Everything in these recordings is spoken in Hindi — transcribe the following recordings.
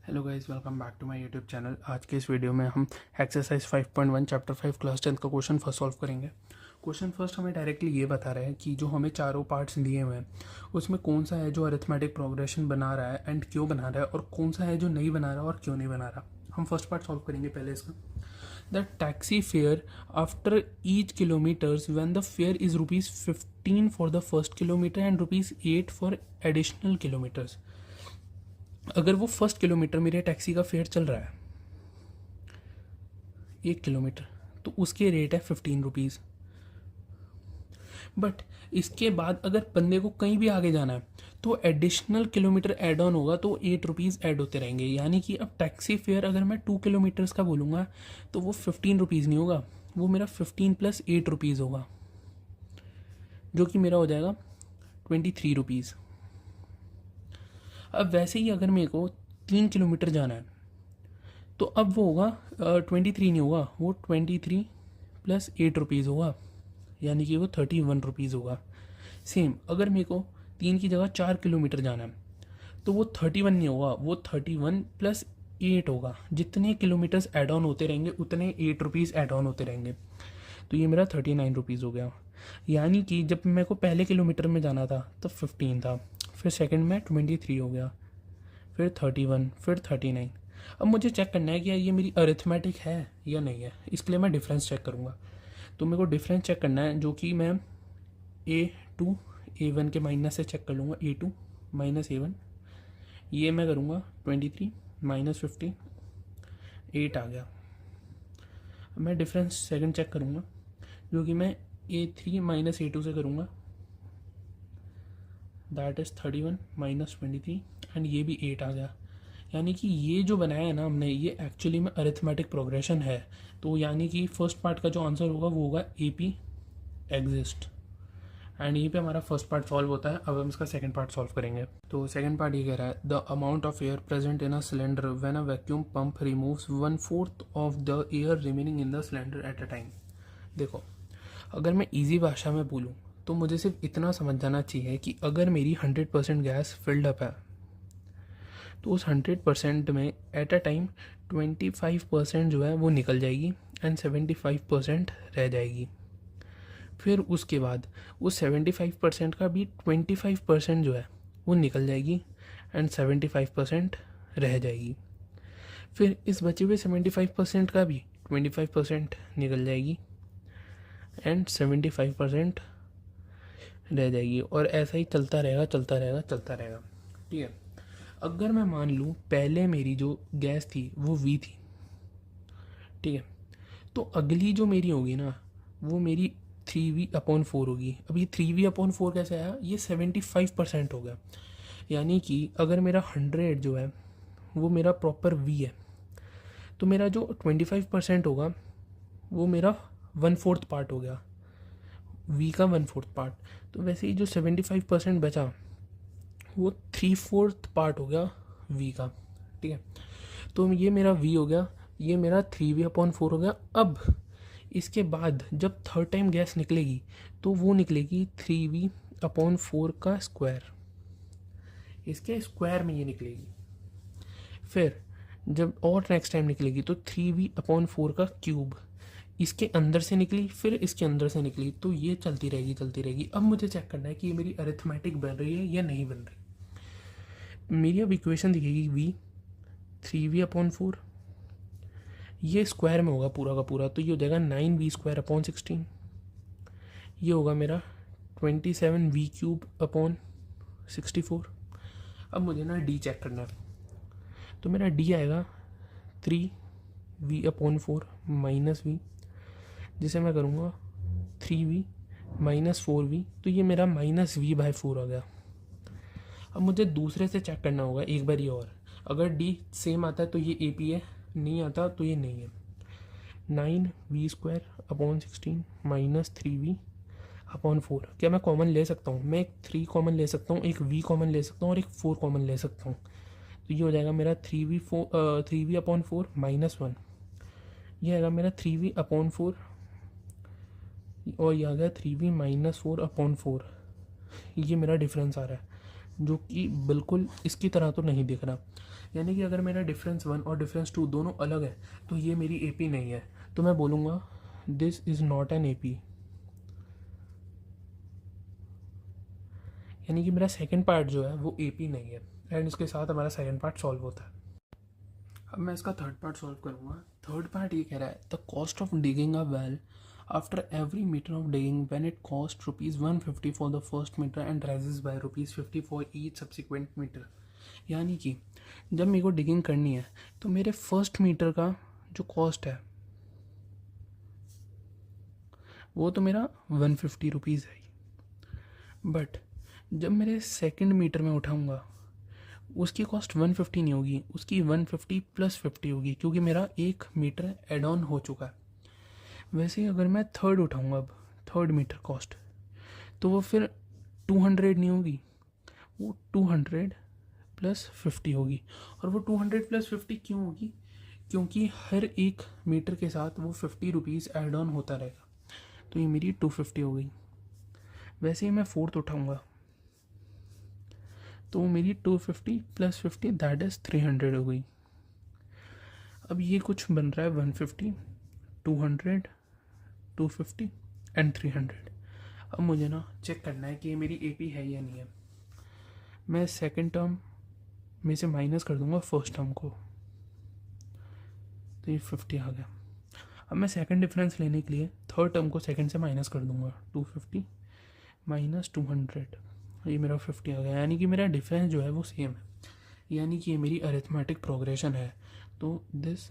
Hello guys, welcome back to my YouTube channel. आज के इस वीडियो में हम एक्सरसाइज 5.1 चैप्टर 5 क्लास 10 का क्वेश्चन फर्स्ट सॉल्व करेंगे। क्वेश्चन फर्स्ट हमें डायरेक्टली ये बता रहा है कि जो हमें चारों पार्ट्स दिए हुए हैं उसमें कौन सा है जो अरिथमेटिक प्रोग्रेशन बना रहा है एंड क्यों बना रहा है, और कौन सा है जो नहीं बना रहा और क्यों नहीं बना रहा। हम फर्स्ट पार्ट सॉल्व करेंगे पहले इसका। The taxi fare after each kilometres when the fair is ₹15 for the first kilometre and ₹8 for additional kilometres. अगर वो फर्स्ट किलोमीटर मेरे टैक्सी का फेयर चल रहा है 1 किलोमीटर, तो उसके रेट है ₹15। बट इसके बाद अगर बंदे को कहीं भी आगे जाना है तो एडिशनल किलोमीटर ऐड ऑन होगा, तो ₹8 ऐड होते रहेंगे। यानी कि अब टैक्सी फेयर अगर मैं 2 किलोमीटर्स का बोलूँगा तो वो ₹15 नहीं होगा, वो मेरा 15 + ₹8 होगा, जो कि मेरा हो जाएगा ₹23। अब वैसे ही अगर मेरे को 3 किलोमीटर जाना है तो अब वो होगा 23 नहीं होगा, वो 23 + ₹8 होगा, यानी कि वो ₹31 होगा। सेम अगर मेरे को 3 की जगह 4 किलोमीटर जाना है तो वो 31 नहीं होगा, वो 31 + 8 होगा। जितने किलोमीटर्स ऐड ऑन होते रहेंगे उतने ₹8 ऐड ऑन होते रहेंगे, तो ये मेरा ₹39 हो गया। यानी कि जब मेरे को पहले किलोमीटर में जाना था तब 15 था, फिर सेकंड में 23 हो गया, फिर 31, फिर 39। अब मुझे चेक करना है कि यार ये मेरी अरिथमेटिक है या नहीं है। इसके लिए मैं डिफरेंस चेक करूँगा। तो मेरे को डिफरेंस चेक करना है, जो कि मैं A2 A1 के माइनस से चेक कर लूँगा। A2 - A1, ये मैं करूँगा 23 - 15, 8 आ गया। अब मैं डिफरेंस सेकंड चेक करूँगा, जो कि मैं A3 - A2 से करूँगा, दैट इज़ 31 - 23, एंड ये भी 8 आ गया। यानी कि ये जो बनाया है ना हमने, ये एक्चुअली में अरिथमेटिक प्रोग्रेशन है। तो यानी कि फर्स्ट पार्ट का जो आंसर होगा वो होगा AP एग्जिस्ट, एंड यहीं पे हमारा फर्स्ट पार्ट सॉल्व होता है। अब हम इसका सेकंड पार्ट सॉल्व करेंगे। तो सेकंड पार्ट ये कह रहा है, the amount of air present in a cylinder when a vacuum pump removes 1/4 of the air remaining in the cylinder at a time. देखो, अगर मैं इजी भाषा में बोलूँ तो मुझे सिर्फ इतना समझ जाना चाहिए कि अगर मेरी 100% गैस फिल्ड अप है तो उस 100% में एट अ टाइम 25% जो है वो निकल जाएगी एंड 75% रह जाएगी। फिर उसके बाद उस 75% का भी 25% जो है वो निकल जाएगी एंड 75% रह जाएगी। फिर इस बचे हुए 75% का भी 25% निकल जाएगी एंड 75% रह जाएगी, और ऐसा ही चलता रहेगा चलता रहेगा चलता रहेगा। ठीक है। अगर मैं मान लूँ पहले मेरी जो गैस थी वो V थी, ठीक है, तो अगली जो मेरी होगी ना वो मेरी 3V/4 होगी। अब ये 3V/4 कैसे आया, ये 75% हो गया। यानी कि अगर मेरा 100 जो है वो मेरा प्रॉपर V है, तो मेरा जो 25% होगा वो मेरा 1/4 पार्ट हो गया, V का 1/4 पार्ट। तो वैसे ही जो 75% बचा वो 3/4 पार्ट हो गया V का। ठीक है, तो ये मेरा V हो गया, ये मेरा 3V/4 हो गया। अब इसके बाद जब थर्ड टाइम गैस निकलेगी तो वो निकलेगी 3V/4 का स्क्वायर, इसके स्क्वायर में ये निकलेगी। फिर जब और नेक्स्ट टाइम निकलेगी तो 3V/4 का क्यूब, इसके अंदर से निकली फिर इसके अंदर से निकली, तो ये चलती रहेगी चलती रहेगी। अब मुझे चेक करना है कि ये मेरी अरिथमेटिक बन रही है या नहीं बन रही। मेरी अब इक्वेशन दिखेगी V 3V/4, ये स्क्वायर में होगा पूरा का पूरा, तो ये हो जाएगा 9V²/16। ये होगा मेरा 27V³/64। अब मुझे ना D चेक करना है, तो मेरा D आएगा 3V/4 - V, जिसे मैं करूँगा 3V - 4V, तो ये मेरा -V/4 हो गया। अब मुझे दूसरे से चेक करना होगा एक बार ये, और अगर D सेम आता है तो ये AP है, नहीं आता तो ये नहीं है। 9V²/16 - 3V/4, क्या मैं कॉमन ले सकता हूँ? मैं एक 3 कॉमन ले सकता हूँ, एक V कॉमन ले सकता हूँ और एक 4 कॉमन ले सकता हूँ। तो ये हो जाएगा मेरा 3V/4 -1, ये आएगा मेरा 3V/4, और ये आ गया 3V - 4/4। ये मेरा डिफरेंस आ रहा है, जो कि बिल्कुल इसकी तरह तो नहीं दिख रहा। यानी कि अगर मेरा डिफरेंस 1 और डिफरेंस 2 दोनों अलग है तो ये मेरी AP नहीं है, तो मैं बोलूँगा this is not an AP। यानी कि मेरा सेकंड पार्ट जो है वो AP नहीं है, एंड इसके साथ हमारा सेकंड पार्ट सॉल्व होता है। अब मैं इसका थर्ड पार्ट सॉल्व करूँगा। थर्ड पार्ट ये कह रहा है the cost of digging a well after every metre of digging when it cost ₹150 for the first metre and rises by ₹50 for each subsequent metre. यानी कि जब मेरे को डिगिंग करनी है तो मेरे फर्स्ट मीटर का जो कॉस्ट है वो तो मेरा ₹150 है, बट जब मेरे सेकंड मीटर में उठाऊंगा उसकी कॉस्ट 150 नहीं होगी, उसकी 150 प्लस 50 होगी, क्योंकि मेरा एक मीटर एड ऑन हो चुका है। वैसे ही अगर मैं थर्ड उठाऊंगा, अब थर्ड मीटर कॉस्ट, तो वो फिर 200 नहीं होगी, वो 200 प्लस 50 होगी। और वो 200 प्लस 50 क्यों होगी? क्योंकि हर एक मीटर के साथ वो ₹50 एड ऑन होता रहेगा, तो ये मेरी 250 हो गई। वैसे ही मैं फोर्थ उठाऊंगा तो मेरी 250 प्लस 50 दैट इज़ 300 हो गई। अब ये कुछ बन रहा है 150, 200, 250 एंड 300। अब मुझे ना चेक करना है कि ये मेरी AP है या नहीं है। मैं सेकंड टर्म में से माइनस कर दूंगा फर्स्ट टर्म को, तो ये 50 आ गया। अब मैं सेकंड डिफरेंस लेने के लिए थर्ड टर्म को सेकंड से माइनस कर दूंगा, 250 माइनस 200, ये मेरा 50 आ गया। यानी कि मेरा डिफरेंस जो है वो सेम है, यानी कि ये मेरी अरिथमेटिक प्रोग्रेशन है। तो दिस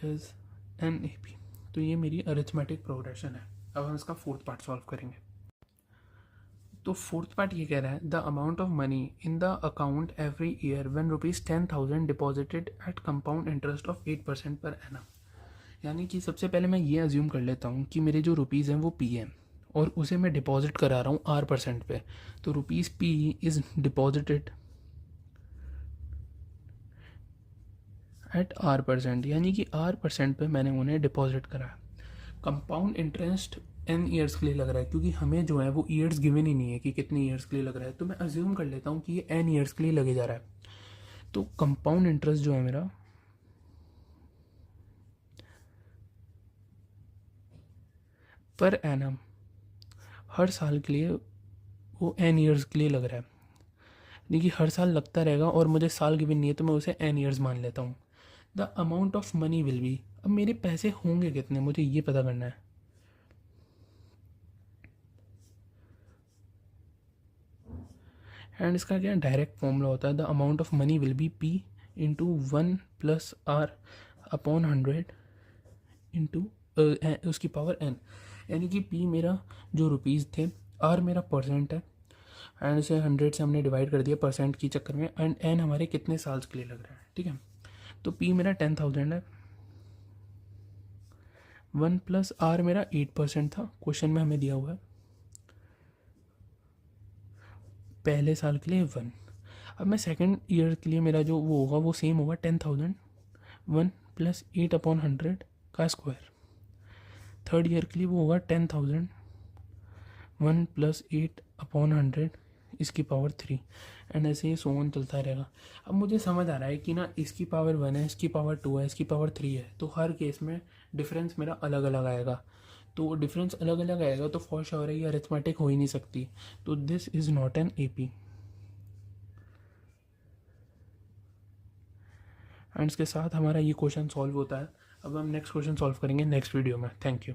इज एन AP। तो ये मेरी अरिथमेटिक प्रोग्रेशन है। अब हम इसका फोर्थ पार्ट सॉल्व करेंगे। तो फोर्थ पार्ट ये कह रहा है the amount of money in the account every year when ₹10,000 deposited at compound interest of 8% per annum. यानी कि सबसे पहले मैं ये अज्यूम कर लेता हूँ कि मेरे जो रुपीज़ हैं वो P है और उसे मैं डिपॉजिट करा रहा हूँ R% पे। तो ₹P is deposited at R%, यानी कि R% पे मैंने उन्हें डिपॉजिट करा। कंपाउंड इंटरेस्ट n ईयर्स के लिए लग रहा है, क्योंकि हमें जो है वो ईयर्स गिवन ही नहीं है कि कितनी ईयर्स के लिए लग रहा है, तो मैं अज्यूम कर लेता हूँ कि ये n ईयर्स के लिए लगे जा रहा है। तो कंपाउंड इंटरेस्ट जो है मेरा पर एनम हर साल के लिए वो n ईयर्स के लिए लग रहा है, यानी कि हर साल लगता रहेगा और मुझे साल गिवन नहीं है तो मैं उसे n ईयर्स मान लेता हूँ। The amount of money will be, अब मेरे पैसे होंगे कितने मुझे ये पता करना है। एंड इसका क्या डायरेक्ट फॉर्मूला होता है, the amount of money will be P into 1 plus R upon 100 into उसकी पावर n। यानी कि P मेरा जो रुपीज़ थे, R मेरा परसेंट है, एंड इसे 100 से हमने डिवाइड कर दिया परसेंट की चक्कर में, एंड n हमारे कितने साल के लिए लग रहा है। ठीक है, तो P मेरा 10,000 है, 1 प्लस R मेरा 8% था, क्वेश्चन में हमें दिया हुआ है पहले साल के लिए 1। अब मैं सेकंड ईयर के लिए मेरा जो वो होगा वो सेम होगा 10,000, 1 प्लस 8 अपॉन 100 का स्क्वायर। थर्ड ईयर के लिए वो होगा 10,000, 1 प्लस 8 अपॉन 100 इसकी पावर 3, एंड ऐसे ही सो ऑन चलता रहेगा। अब मुझे समझ आ रहा है कि ना इसकी पावर 1 है, इसकी पावर 2 है, इसकी पावर 3 है, तो हर केस में डिफरेंस मेरा अलग अलग आएगा। तो डिफरेंस अलग अलग आएगा तो फॉर श्योर है ये अरिथमेटिक हो ही नहीं सकती, तो this is not an AP। And इसके साथ हमारा ये क्वेश्चन सॉल्व होता है। अब हम नेक्स्ट क्वेश्चन सॉल्व करेंगे नेक्स्ट वीडियो में। Thank you.